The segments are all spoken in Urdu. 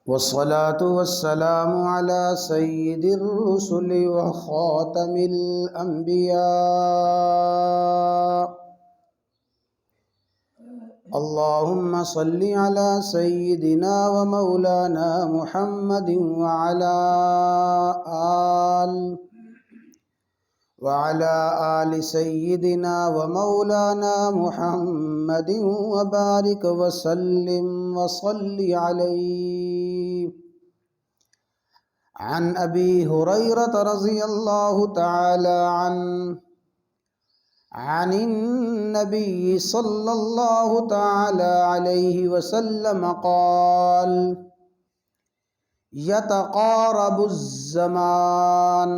والصلاة والسلام على سيد الرسل وخاتم الأنبياء. اللهم صل على سيدنا ومولانا محمد وعلى آل سيدنا ومولانا محمد وبارك وسلم وصل عليه. عن أبي هريرة رضي الله تعالى عنه عن النبي صلى الله تعالى عليه وسلم قال: يتقارب الزمان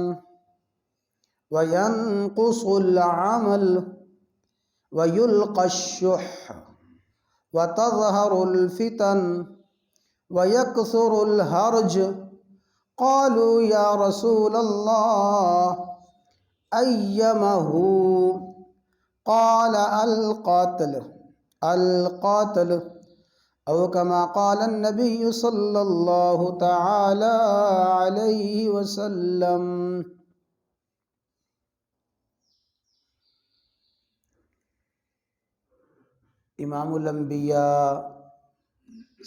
وينقص العمل ويلقى الشح وتظهر الفتن ويكثر الهرج. قالوا يا رسول الله أيمه؟ قال القتل أو كما قال النبي صلى الله تعالى عليه وسلم. امام الانبیاء،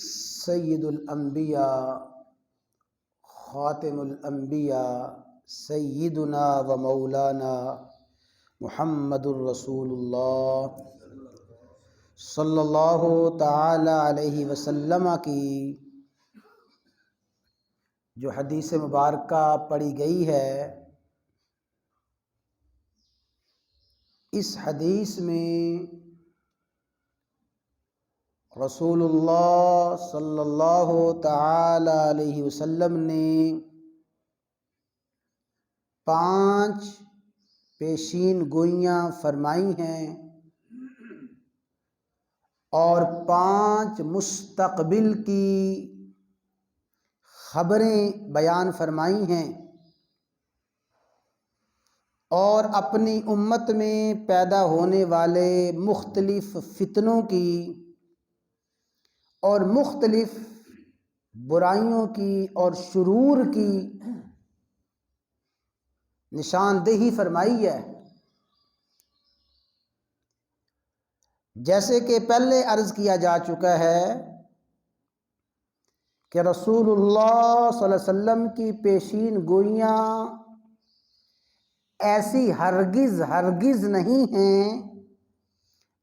سید الانبیاء، خاتم الانبیاء، سیدنا و مولانا محمد الرسول اللہ صلی اللہ تعالی علیہ وسلم کی جو حدیث مبارکہ پڑھی گئی ہے، اس حدیث میں رسول اللہ صلی اللہ تعالی علیہ وسلم نے 5 پیشین گوئیاں فرمائی ہیں اور 5 مستقبل کی خبریں بیان فرمائی ہیں، اور اپنی امت میں پیدا ہونے والے مختلف فتنوں کی اور مختلف برائیوں کی اور شرور کی نشاندہی فرمائی ہے۔ جیسے کہ پہلے عرض کیا جا چکا ہے کہ رسول اللہ صلی اللہ علیہ وسلم کی پیشین گوئیاں ایسی ہرگز نہیں ہیں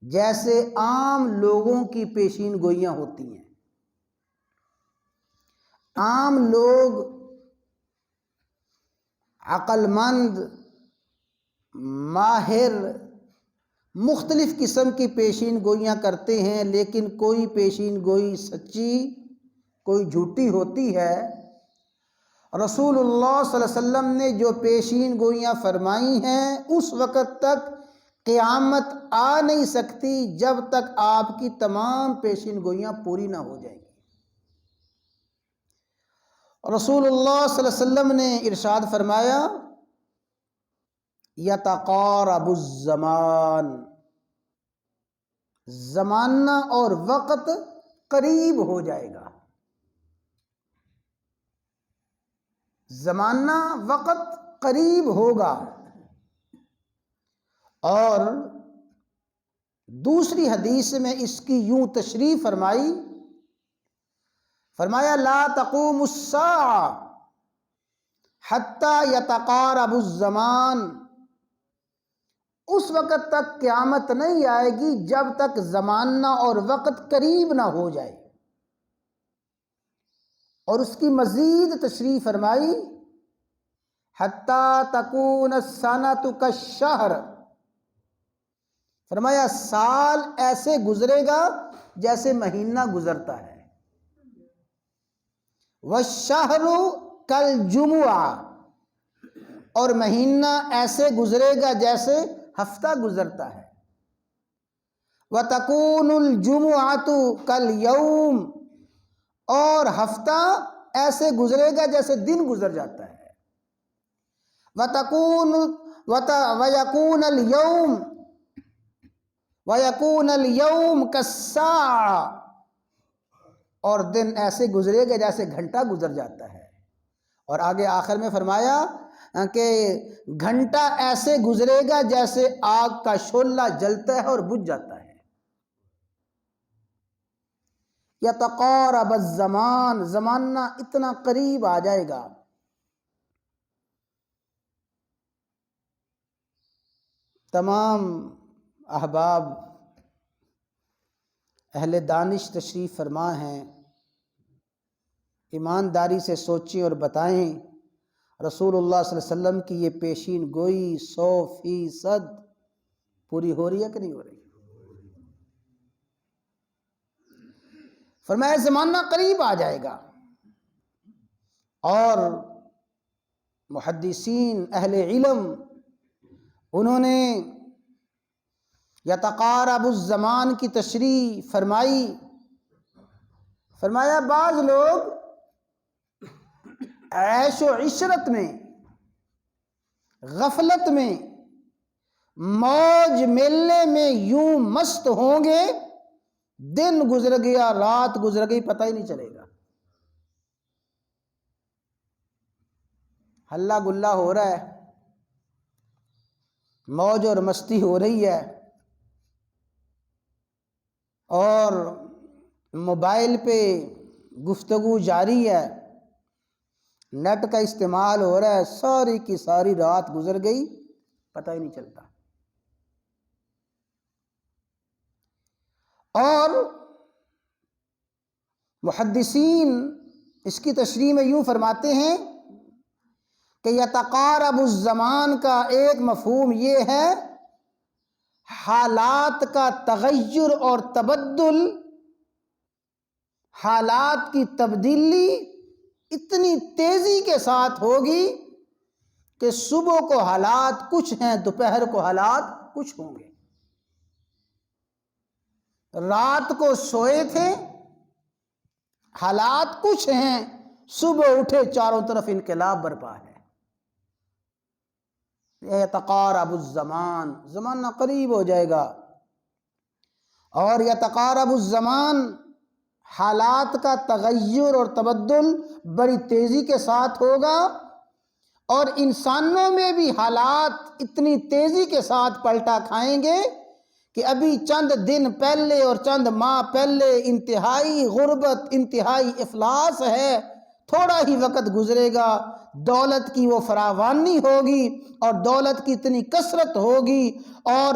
جیسے عام لوگوں کی پیشین گوئیاں ہوتی ہیں۔ عام لوگ عقل مند، ماہر، مختلف قسم کی پیشین گوئیاں کرتے ہیں، لیکن کوئی پیشین گوئی سچی، کوئی جھوٹی ہوتی ہے۔ رسول اللہ صلی اللہ علیہ وسلم نے جو پیشین گوئیاں فرمائی ہیں اس وقت تک قیامت آ نہیں سکتی جب تک آپ کی تمام پیشین گوئیاں پوری نہ ہو جائیں گی۔ رسول اللہ صلی اللہ علیہ وسلم نے ارشاد فرمایا: یتقارب الزمان، زمانہ اور وقت قریب ہو جائے گا۔ زمانہ وقت قریب ہوگا۔ اور دوسری حدیث میں اس کی یوں تشریح فرمایا لا تقوم الساعة حتی یتقارب الزمان، اس وقت تک قیامت نہیں آئے گی جب تک زمانہ اور وقت قریب نہ ہو جائے۔ اور اس کی مزید تشریح فرمائی حتی تکون السنۃ کالشہر، فرمایا سال ایسے گزرے گا جیسے مہینہ گزرتا ہے۔ والشہر کالجمعہ، اور مہینہ ایسے گزرے گا جیسے ہفتہ گزرتا ہے۔ وتکون الجمعۃ کالیوم، اور ہفتہ ایسے گزرے گا جیسے دن گزر جاتا ہے۔ وَيَكُونَ الْيَوْمُ كَالسَّاعَةِ، اور دن ایسے گزرے گا جیسے گھنٹہ گزر جاتا ہے، اور آگے آخر میں فرمایا کہ گھنٹہ ایسے گزرے گا جیسے آگ کا شعلہ جلتا ہے اور بجھ جاتا ہے۔ یتقارب الزمان، زمانہ اتنا قریب آ جائے گا۔ تمام احباب اہل دانش تشریف فرما ہیں، ایمانداری سے سوچیں اور بتائیں رسول اللہ صلی اللہ علیہ وسلم کی یہ پیشین گوئی 100% پوری ہو رہی ہے کہ نہیں ہو رہی؟ فرمایا زمانہ قریب آ جائے گا، اور محدثین اہل علم انہوں نے یتقارب الزمان کی تشریح فرمائی، فرمایا بعض لوگ عیش و عشرت میں، غفلت میں، موج میلے میں یوں مست ہوں گے، دن گزر گیا رات گزر گئی پتہ ہی نہیں چلے گا۔ ہلا گلا ہو رہا ہے، موج اور مستی ہو رہی ہے، اور موبائل پہ گفتگو جاری ہے، نیٹ کا استعمال ہو رہا ہے، ساری کی ساری رات گزر گئی پتہ ہی نہیں چلتا۔ اور محدثین اس کی تشریح میں یوں فرماتے ہیں کہ یتقارب الزمان کا ایک مفہوم یہ ہے حالات کا تغیر اور تبدل، حالات کی تبدیلی اتنی تیزی کے ساتھ ہوگی کہ صبح کو حالات کچھ ہیں، دوپہر کو حالات کچھ ہوں گے۔ رات کو سوئے تھے، حالات کچھ ہیں، صبح اٹھے چاروں طرف انقلاب برپا ہے۔ یتقارب الزمان، زمانہ قریب ہو جائے گا، اور یتقارب الزمان حالات کا تغیر اور تبدل بڑی تیزی کے ساتھ ہوگا، اور انسانوں میں بھی حالات اتنی تیزی کے ساتھ پلٹا کھائیں گے کہ ابھی چند دن پہلے اور چند ماہ پہلے انتہائی غربت، انتہائی افلاس ہے، تھوڑا ہی وقت گزرے گا دولت کی وہ فراوانی ہوگی، اور دولت کی اتنی کثرت ہوگی، اور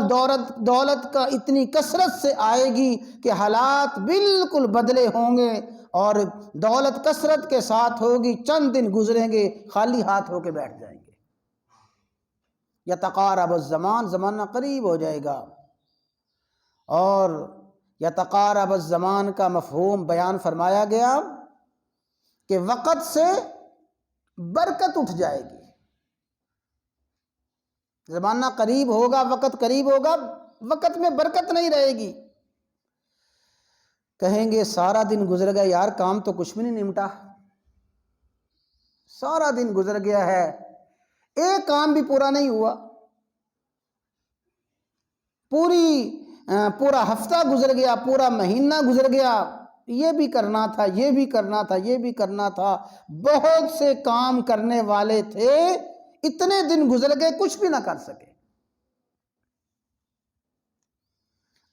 دولت کا اتنی کثرت سے آئے گی کہ حالات بالکل بدلے ہوں گے، اور دولت کثرت کے ساتھ ہوگی، چند دن گزریں گے خالی ہاتھ ہو کے بیٹھ جائیں گے۔ یتقارب الزمان، زمانہ قریب ہو جائے گا۔ اور یتقارب الزمان کا مفہوم بیان فرمایا گیا کہ وقت سے برکت اٹھ جائے گی۔ زمانہ قریب ہوگا، وقت قریب ہوگا، وقت میں برکت نہیں رہے گی۔ کہیں گے سارا دن گزر گیا یار، کام تو کچھ بھی نہیں نمٹا، سارا دن گزر گیا ہے، ایک کام بھی پورا نہیں ہوا، پورا ہفتہ گزر گیا، پورا مہینہ گزر گیا، یہ بھی کرنا تھا، یہ بھی کرنا تھا، یہ بھی کرنا تھا، بہت سے کام کرنے والے تھے، اتنے دن گزر گئے کچھ بھی نہ کر سکے۔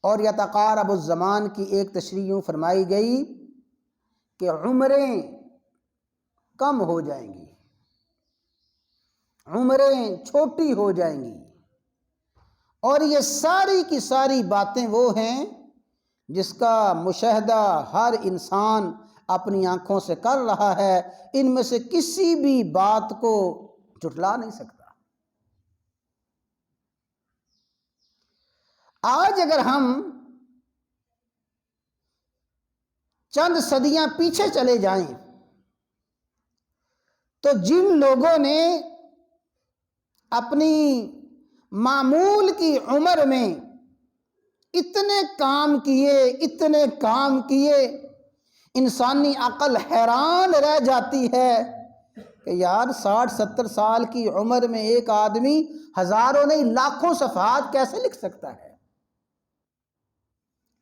اور یتقارب الزمان کی ایک تشریح یوں فرمائی گئی کہ عمریں کم ہو جائیں گی، عمریں چھوٹی ہو جائیں گی، اور یہ ساری کی ساری باتیں وہ ہیں جس کا مشاہدہ ہر انسان اپنی آنکھوں سے کر رہا ہے، ان میں سے کسی بھی بات کو جھٹلا نہیں سکتا۔ آج اگر ہم چند صدیاں پیچھے چلے جائیں تو جن لوگوں نے اپنی معمول کی عمر میں اتنے کام کیے، اتنے کام کیے، انسانی عقل حیران رہ جاتی ہے کہ یار 60-70 سال کی عمر میں ایک آدمی ہزاروں نہیں لاکھوں صفحات کیسے لکھ سکتا ہے؟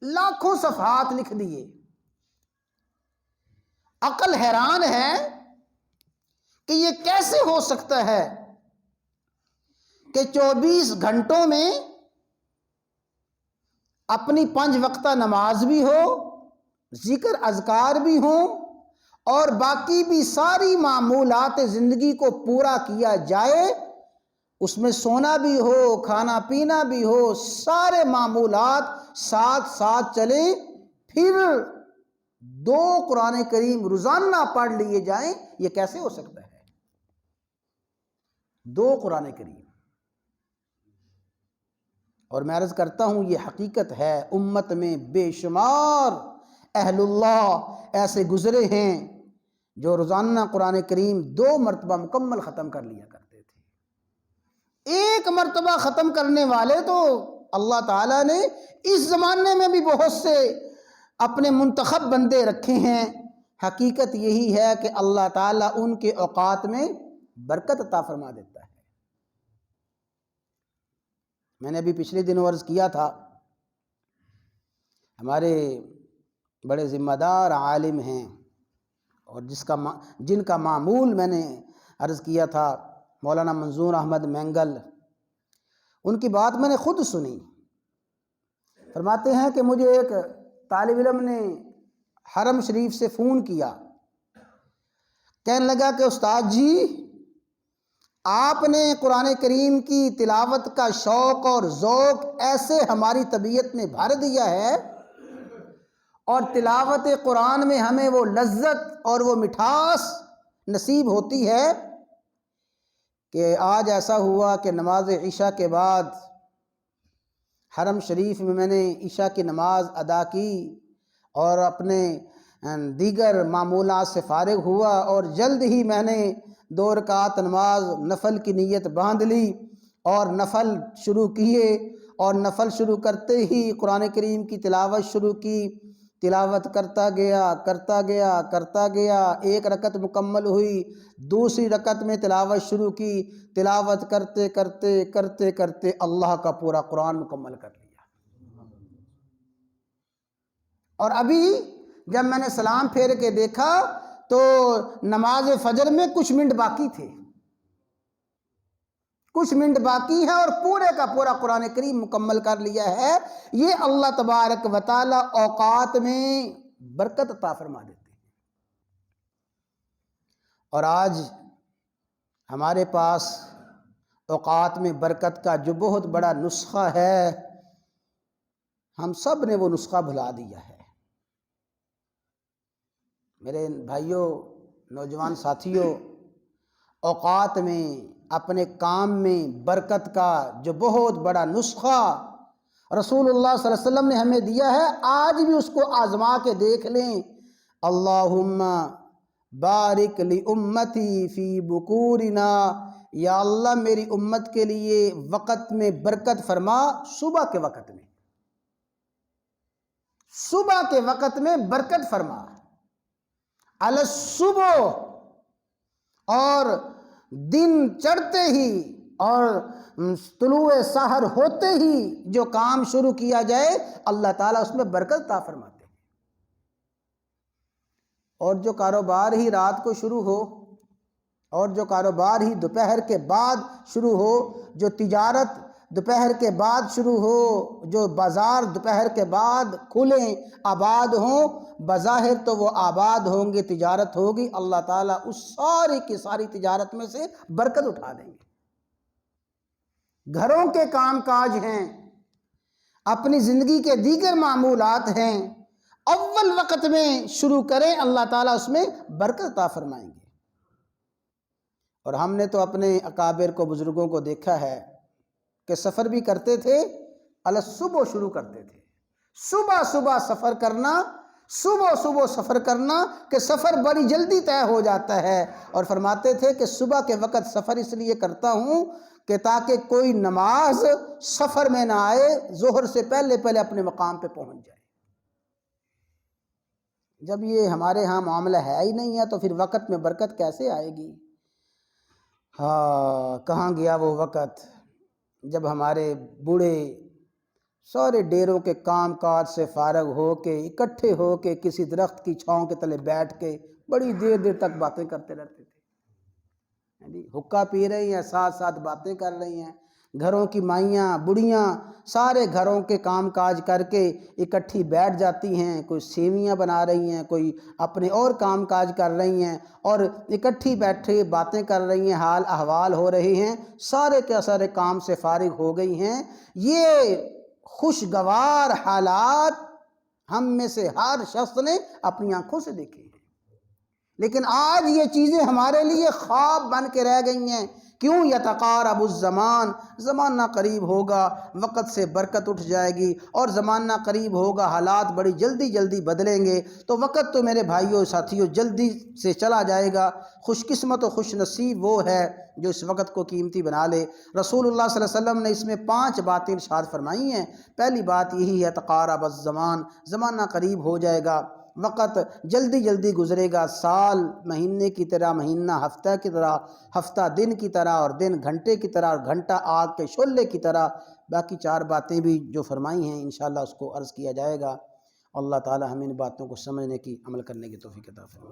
لاکھوں صفحات لکھ دیے۔ عقل حیران ہے کہ یہ کیسے ہو سکتا ہے کہ 24 گھنٹوں میں اپنی 5 وقتہ نماز بھی ہو، ذکر اذکار بھی ہوں، اور باقی بھی ساری معمولات زندگی کو پورا کیا جائے، اس میں سونا بھی ہو، کھانا پینا بھی ہو، سارے معمولات ساتھ ساتھ چلیں، پھر 2 قرآن کریم روزانہ پڑھ لیے جائیں؟ یہ کیسے ہو سکتا ہے؟ 2 قرآن کریم. اور میں عرض کرتا ہوں یہ حقیقت ہے، امت میں بے شمار اہل اللہ ایسے گزرے ہیں جو روزانہ قرآن کریم 2 مرتبہ مکمل ختم کر لیا کرتے تھے. 1 مرتبہ ختم کرنے والے تو اللہ تعالیٰ نے اس زمانے میں بھی بہت سے اپنے منتخب بندے رکھے ہیں. حقیقت یہی ہے کہ اللہ تعالیٰ ان کے اوقات میں برکت عطا فرما دیتا ہے. میں نے ابھی پچھلے دنوں عرض کیا تھا، ہمارے بڑے ذمہ دار عالم ہیں اور جن کا معمول میں نے عرض کیا تھا، مولانا منظور احمد مینگل. ان کی بات میں نے خود سنی. فرماتے ہیں کہ مجھے ایک طالب علم نے حرم شریف سے فون کیا، کہنے لگا کہ استاد جی آپ نے قرآن کریم کی تلاوت کا شوق اور ذوق ایسے ہماری طبیعت میں بھر دیا ہے، اور تلاوت قرآن میں ہمیں وہ لذت اور وہ مٹھاس نصیب ہوتی ہے کہ آج ایسا ہوا کہ نماز عشاء کے بعد حرم شریف میں نے عشاء کی نماز ادا کی اور اپنے دیگر معمولات سے فارغ ہوا، اور جلد ہی میں نے 2 رکعت نماز نفل کی نیت باندھ لی اور نفل شروع کیے، اور نفل شروع کرتے ہی قرآن کریم کی تلاوت شروع کی. تلاوت کرتا گیا 1 رکعت مکمل ہوئی، دوسری رکعت میں تلاوت شروع کی، تلاوت کرتے اللہ کا پورا قرآن مکمل کر لیا. اور ابھی جب میں نے سلام پھیر کے دیکھا تو نماز فجر میں کچھ منٹ باقی تھے، کچھ منٹ باقی ہے، اور پورے کا پورا قرآن کریم مکمل کر لیا ہے. یہ اللہ تبارک و تعالی اوقات میں برکت عطا فرما دیتے ہیں. اور آج ہمارے پاس اوقات میں برکت کا جو بہت بڑا نسخہ ہے، ہم سب نے وہ نسخہ بھلا دیا ہے. میرے بھائیوں، نوجوان ساتھیوں، اوقات میں اپنے کام میں برکت کا جو بہت بڑا نسخہ رسول اللہ صلی اللہ علیہ وسلم نے ہمیں دیا ہے، آج بھی اس کو آزما کے دیکھ لیں. اللہم بارک لی امتی فی بکورنا، یا اللہ میری امت کے لیے وقت میں برکت فرما. صبح کے وقت میں، صبح کے وقت میں برکت فرما. الصبح، اور دن چڑھتے ہی اور طلوع سحر ہوتے ہی جو کام شروع کیا جائے اللہ تعالیٰ اس میں برکت عطا فرماتے ہیں. اور جو کاروبار ہی رات کو شروع ہو، اور جو کاروبار ہی دوپہر کے بعد شروع ہو، جو تجارت دوپہر کے بعد شروع ہو، جو بازار دوپہر کے بعد کھلیں، آباد ہوں، بظاہر تو وہ آباد ہوں گے، تجارت ہوگی، اللہ تعالیٰ اس ساری کی ساری تجارت میں سے برکت اٹھا دیں گے. گھروں کے کام کاج ہیں، اپنی زندگی کے دیگر معمولات ہیں، اول وقت میں شروع کریں، اللہ تعالیٰ اس میں برکت عطا فرمائیں گے. اور ہم نے تو اپنے اکابر کو، بزرگوں کو دیکھا ہے کہ سفر بھی کرتے تھے، الصبح شروع کرتے تھے. صبح سفر کرنا، صبح سفر کرنا کہ سفر بڑی جلدی طے ہو جاتا ہے. اور فرماتے تھے کہ صبح کے وقت سفر اس لیے کرتا ہوں کہ تاکہ کوئی نماز سفر میں نہ آئے، ظہر سے پہلے اپنے مقام پہ پہنچ جائے. جب یہ ہمارے ہاں معاملہ ہے ہی نہیں ہے تو پھر وقت میں برکت کیسے آئے گی؟ کہاں گیا وہ وقت جب ہمارے بوڑھے سارے ڈیروں کے کام کاج سے فارغ ہو کے اکٹھے ہو کے کسی درخت کی چھاؤں کے تلے بیٹھ کے بڑی دیر دیر تک باتیں کرتے رہتے تھے۔ حقہ پی رہی ہیں، ساتھ ساتھ باتیں کر رہی ہیں، گھروں کی مائیاں بڑیاں سارے گھروں کے کام کاج کر کے اکٹھی بیٹھ جاتی ہیں، کوئی سیویاں بنا رہی ہیں، کوئی اپنے اور کام کاج کر رہی ہیں، اور اکٹھی بیٹھے باتیں کر رہی ہیں، حال احوال ہو رہے ہیں، سارے کے سارے کام سے فارغ ہو گئی ہیں۔ یہ خوشگوار حالات ہم میں سے ہر شخص نے اپنی آنکھوں سے دیکھے ہیں، لیکن آج یہ چیزیں ہمارے لیے خواب بن کے رہ گئی ہیں۔ کیوں؟ یتقارب الزمان، زمانہ قریب ہوگا، وقت سے برکت اٹھ جائے گی، اور زمانہ قریب ہوگا، حالات بڑی جلدی جلدی بدلیں گے، تو وقت تو میرے بھائیوں ساتھیوں جلدی سے چلا جائے گا۔ خوش قسمت و خوش نصیب وہ ہے جو اس وقت کو قیمتی بنا لے۔ رسول اللہ صلی اللہ علیہ وسلم نے اس میں 5 باتیں ارشاد فرمائی ہیں۔ پہلی بات یہی ہے تقارب الزمان، زمانہ قریب ہو جائے گا، وقت جلدی جلدی گزرے گا، سال مہینے کی طرح، مہینہ ہفتہ کی طرح، ہفتہ دن کی طرح، اور دن گھنٹے کی طرح، اور گھنٹہ آگ کے شعلے کی طرح۔ باقی 4 باتیں بھی جو فرمائی ہیں انشاءاللہ اس کو عرض کیا جائے گا۔ اللہ تعالی ہمیں ان باتوں کو سمجھنے کی، عمل کرنے کی توفیق عطا فرمائے۔